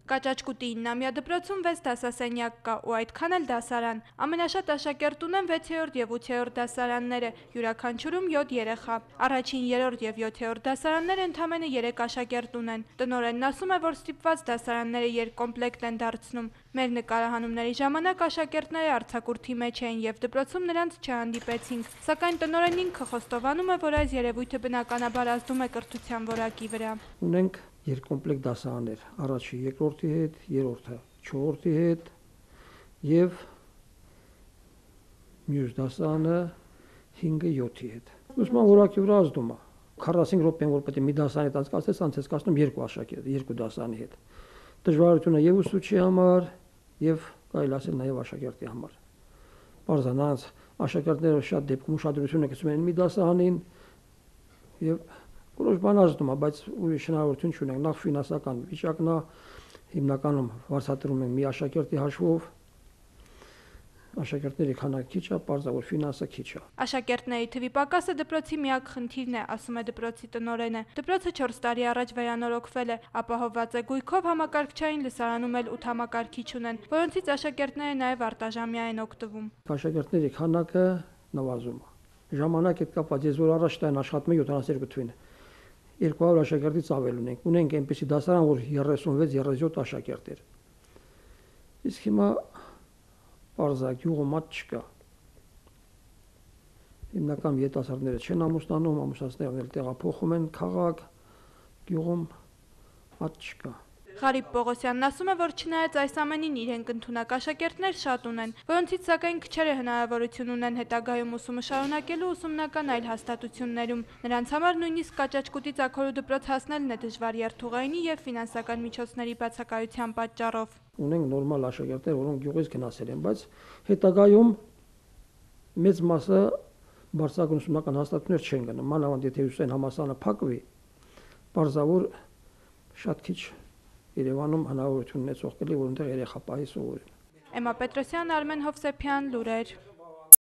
Կաճաճկուտի 9-ամյա դպրոցում 6 դասասենյակ կա ու այդքան էլ դասարան։ Ամենաշատ աշակերտ ունեն 6-րդ և 8-րդ դասարանները, յուրաքանչյուրում 7 երեխա։ Առաջին, 3-րդ և 7-րդ դասարանները ընդամենը 3 աշակերտ ունեն։ Տնօրենն ասում է, որ ստիպված դասարանները երկկոմպլեկտ են դարձնում։ Մեր նկարահանումների ժամանակ աշակերտները արձակուրդի մեջ էին և դպրոցում նրանց չհանդիպեցինք, սակայն տնօրենն ինքը խոստովանում է, որ այս երևույթը բնականաբար ազդում է կրթության որակի վրա։ Ունենք երկկոմպլեկտ դասարաններ, առաջի երկրորդի հետ, երրորդը չորրորդի հետ և մյուս դասարանը 5-ը 7-ի հետ։ Ուսման որակի վրա ազդում է։ 45 րոպեն որ պետք է մի դասարանի հետ անցկացնես, անցկացնում 2 աշակերտ, 2 դասարանի հետ։ Դժվարությունը եւ ուսուցչի համար եւ կարելի ասել նաեւ աշակերտի համար։ Բարձրանաց աշակերտները շատ դեպքում ուշադրություն են գցում մի դասարանին եւ որոշ բան ազդում է, բայց ուրիշ հնարավորություն չունենք։ Նախ ֆինանսական վիճակն է, հիմնականում վարձատրում են մի աշակերտի հաշվով։ Աշակերտների քանակը քիչ է, պարզավոր ֆինանսը քիչ է։ Աշակերտների թվի պակասը դպրոցի միակ խնդիրն է, ասում է դպրոցի տնօրենը։ Դպրոցը 4 տարի առաջ վերանորոգվել է, ապահովված է գույքով, համակարգչային լսարանում էլ 8 համակարգիչ ունեն, որոնցից աշակերտները նաև արտաժամյա են օգտվում։ Աշակերտների քանակը նվազում է։ Ժամանակ հետ կապված ես որ առաջ տան աշխատում եմ 72 թվին։ 200 աշակերտից ավել ունենք։ Ունենք այնպիսի դասարան, որ 36-37 աշակերտ էր։ Իսկ հիմա պարզագյուղում մատ չկա։ Հիմնական երիտասարդները չեն ամուսնանում, ամուսնացնողներն էլ տեղափոխում են քաղաք, գյուղում մատ չկա։ Ղարիբ Պողոսյանն ասում է, որ չնայած այս ամենին իրենք ընդունակ աշակերտներ շատ ունեն, որոնցից սակայն քչերը հնարավորություն ունեն հետագայում ուսումը շարունակելու ուսումնական այլ հաստատություններում։ Նրանց համար նույնիսկ Կաճաճկուտի Ծագորու դպրոց հասնելն է դժվար երթուղայինի և ֆինանսական միջոցների բացակայության պատճառով։ Ունենք նորմալ աշակերտներ, որոնք գյուղից գնացել են, բայց հետագայում մեծ մասը բարձրագույն ուսումնական հաստատություններ չեն գնում, մանավանդ եթե ուսեն համալսարանը փակվի, պարզավոր շատ քիչ Երևանում հնարավորություն ունեցող կլի, որոնտեղ երեխա պահի սովորեն։ Էմմա Պետրոսյան, Արմեն Հովսեփյան, լուրեր։